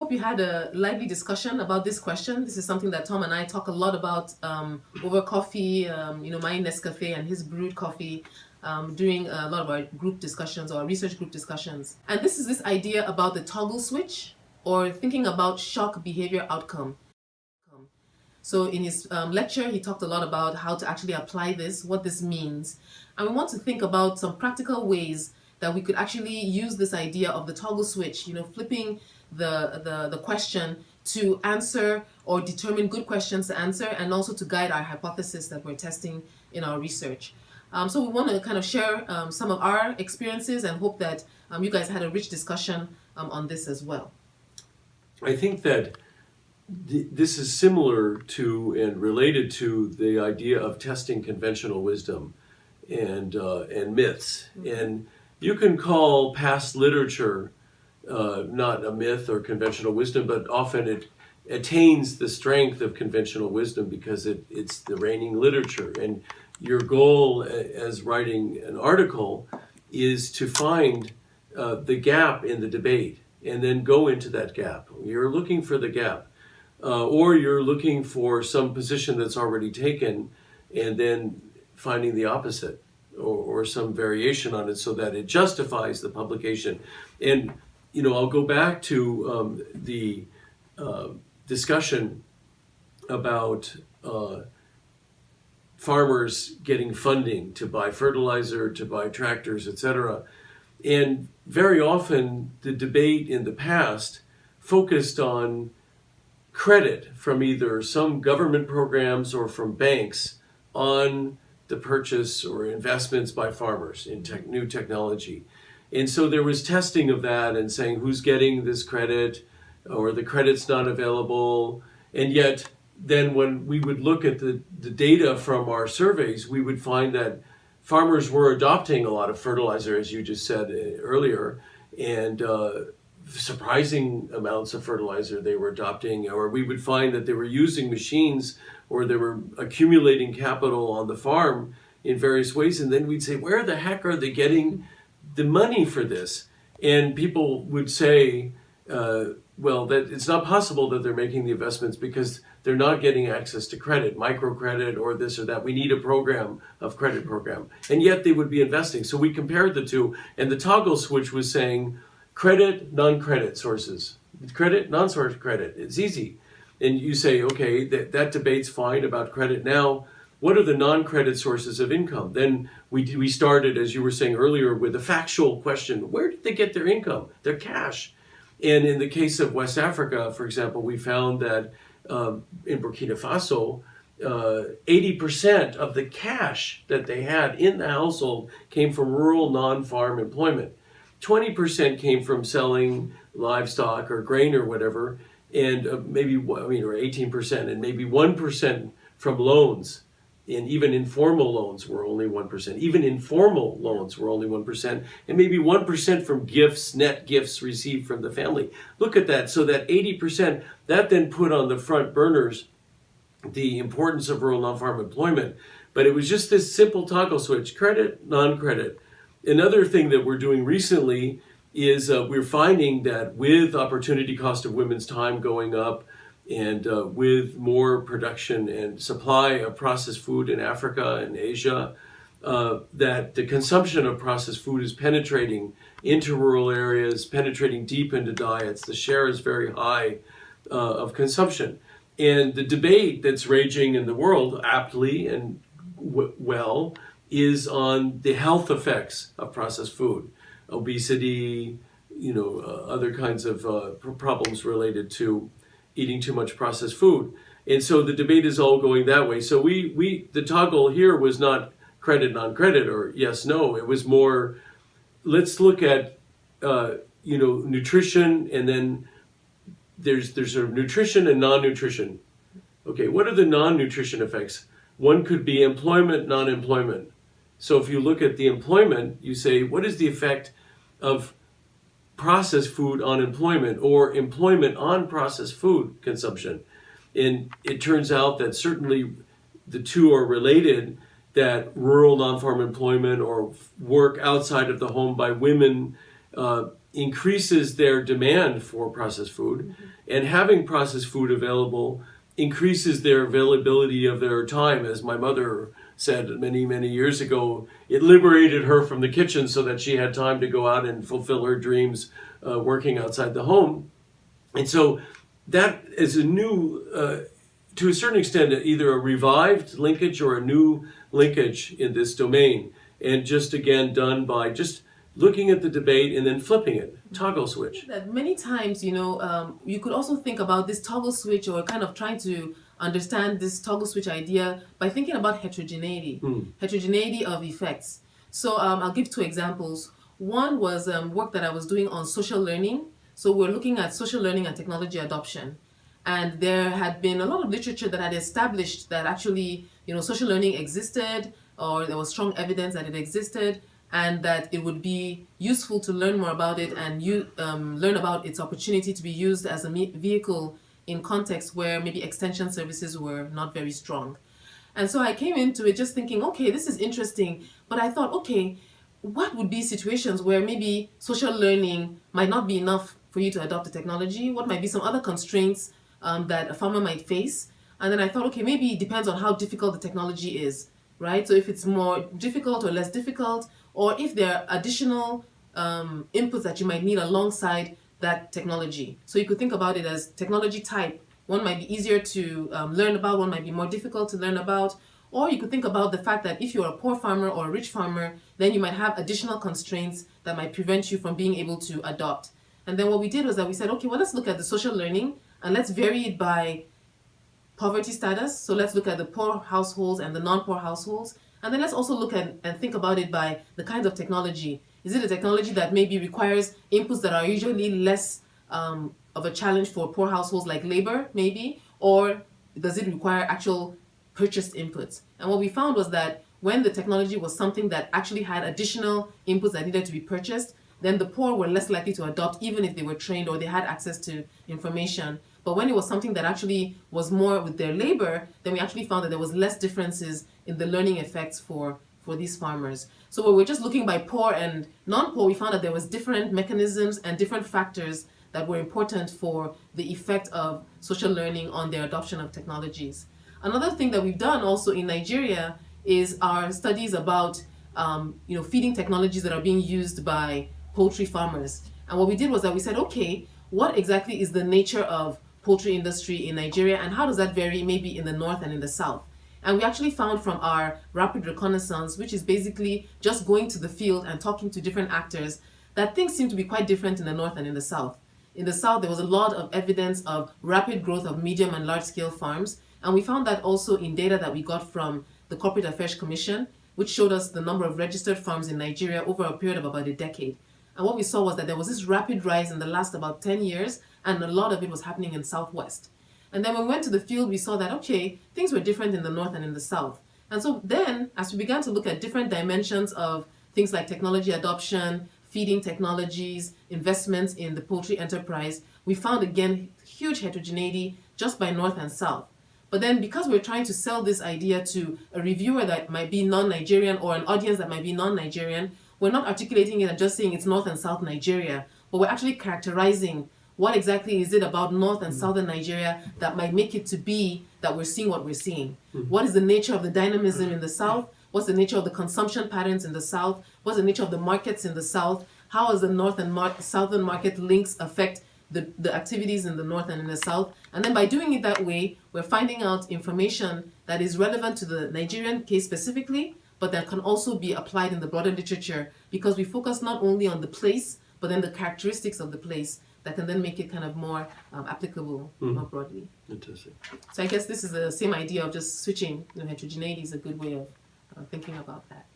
Hope you had a lively discussion about this question. This is something that Tom and I talk a lot about over coffee, my Nescafe and his brewed coffee, during a lot of our group discussions or research group discussions. And this is this idea about the toggle switch, or thinking about shock behavior outcome. So in his lecture, he talked a lot about how to actually apply this, what this means. And we want to think about some practical ways that we could actually use this idea of the toggle switch, flipping the question to answer or determine good questions to answer, and also to guide our hypothesis that we're testing in our research. So we want to kind of share some of our experiences and hope that you guys had a rich discussion on this as well. I think that this is similar to and related to the idea of testing conventional wisdom and myths. Mm-hmm. And you can call past literature not a myth or conventional wisdom, but often it attains the strength of conventional wisdom because it's the reigning literature. And your goal as writing an article is to find the gap in the debate and then go into that gap. You're looking for the gap. Or you're looking for some position that's already taken and then finding the opposite or some variation on it so that it justifies the publication. And, I'll go back to the discussion about farmers getting funding to buy fertilizer, to buy tractors, etc. And very often the debate in the past focused on credit from either some government programs or from banks on the purchase or investments by farmers in new technology. And so there was testing of that and saying who's getting this credit or the credit's not available. And yet then when we would look at the data from our surveys, we would find that farmers were adopting a lot of fertilizer, as you just said earlier, and surprising amounts of fertilizer they were adopting, or we would find that they were using machines or they were accumulating capital on the farm in various ways. And then we'd say, where the heck are they getting the money for this? And people would say, well, that it's not possible that they're making the investments because they're not getting access to credit, microcredit or this or that. We need a credit program. And yet they would be investing. So we compared the two, and the toggle switch was saying, credit, non-credit sources. Credit, non-source credit. It's easy. And you say, okay, that debate's fine about credit. Now, what are the non-credit sources of income? Then we started, as you were saying earlier, with a factual question. Where did they get their income, their cash? And in the case of West Africa, for example, we found that in Burkina Faso, 80% of the cash that they had in the household came from rural non-farm employment. 20% came from selling livestock or grain or whatever, and or 18%, and maybe 1% from loans. And even informal loans were only 1%. Even informal loans were only 1%, and maybe 1% from gifts, net gifts received from the family. Look at that. So that 80%, that then put on the front burners the importance of rural non-farm employment. But it was just this simple toggle switch, credit, non-credit. Another thing that we're doing recently is we're finding that with opportunity cost of women's time going up and with more production and supply of processed food in Africa and Asia, that the consumption of processed food is penetrating into rural areas, penetrating deep into diets. The share is very high of consumption. And the debate that's raging in the world, aptly and well, is on the health effects of processed food, obesity, other kinds of problems related to eating too much processed food. And so the debate is all going that way. So the toggle here was not credit, non-credit, or yes, no. It was more, let's look at, nutrition, and then there's sort of nutrition and non-nutrition. Okay, what are the non-nutrition effects? One could be employment, non-employment. So if you look at the employment, you say, what is the effect of processed food on employment, or employment on processed food consumption? And it turns out that certainly the two are related, that rural non-farm employment or work outside of the home by women increases their demand for processed food, and having processed food available increases their availability of their time. As my mother said many, many years ago, it liberated her from the kitchen so that she had time to go out and fulfill her dreams working outside the home. And so that is a new, to a certain extent, either a revived linkage or a new linkage in this domain. And just again done by just looking at the debate and then flipping it, toggle switch. That many times, you could also think about this toggle switch, or kind of trying to understand this toggle switch idea by thinking about heterogeneity, heterogeneity of effects. So I'll give two examples. One was work that I was doing on social learning. So we're looking at social learning and technology adoption. And there had been a lot of literature that had established that actually, social learning existed, or there was strong evidence that it existed, and that it would be useful to learn more about it and learn about its opportunity to be used as a vehicle in contexts where maybe extension services were not very strong. And so I came into it just thinking, okay, this is interesting, but I thought, okay, what would be situations where maybe social learning might not be enough for you to adopt the technology? What might be some other constraints that a farmer might face? And then I thought, okay, maybe it depends on how difficult the technology is, right? So if it's more difficult or less difficult, or if there are additional inputs that you might need alongside that technology. So you could think about it as technology type. One might be easier to learn about, one might be more difficult to learn about. Or you could think about the fact that if you're a poor farmer or a rich farmer, then you might have additional constraints that might prevent you from being able to adopt. And then what we did was that we said, okay, well, let's look at the social learning and let's vary it by poverty status. So let's look at the poor households and the non-poor households. And then let's also look at and think about it by the kinds of technology. Is it a technology that maybe requires inputs that are usually less of a challenge for poor households, like labor, maybe? Or does it require actual purchased inputs? And what we found was that when the technology was something that actually had additional inputs that needed to be purchased, then the poor were less likely to adopt, even if they were trained or they had access to information. But when it was something that actually was more with their labor, then we actually found that there was less differences in the learning effects for these farmers. So when we're just looking by poor and non-poor, we found that there was different mechanisms and different factors that were important for the effect of social learning on their adoption of technologies. Another thing that we've done also in Nigeria is our studies about feeding technologies that are being used by poultry farmers. And what we did was that we said, okay, what exactly is the nature of poultry industry in Nigeria, and how does that vary maybe in the north and in the south? And we actually found from our rapid reconnaissance, which is basically just going to the field and talking to different actors, that things seem to be quite different in the north and in the south. In the south, there was a lot of evidence of rapid growth of medium and large-scale farms, and we found that also in data that we got from the Corporate Affairs Commission, which showed us the number of registered farms in Nigeria over a period of about a decade. And what we saw was that there was this rapid rise in the last about 10 years, and a lot of it was happening in Southwest. And then when we went to the field, we saw that, okay, things were different in the north and in the south. And so then, as we began to look at different dimensions of things like technology adoption, feeding technologies, investments in the poultry enterprise, we found again huge heterogeneity just by north and south. But then because we're trying to sell this idea to a reviewer that might be non-Nigerian or an audience that might be non-Nigerian, we're not articulating it and just saying it's North and South Nigeria, but we're actually characterizing what exactly is it about North and Southern Nigeria that might make it to be that we're seeing what we're seeing. What is the nature of the dynamism in the South? What's the nature of the consumption patterns in the South? What's the nature of the markets in the South? How does the North and Southern market links affect the activities in the North and in the South? And then by doing it that way, we're finding out information that is relevant to the Nigerian case specifically, but that can also be applied in the broader literature, because we focus not only on the place, but then the characteristics of the place that can then make it kind of more applicable more broadly. Fantastic. So I guess this is the same idea of just switching. Heterogeneity is a good way of thinking about that.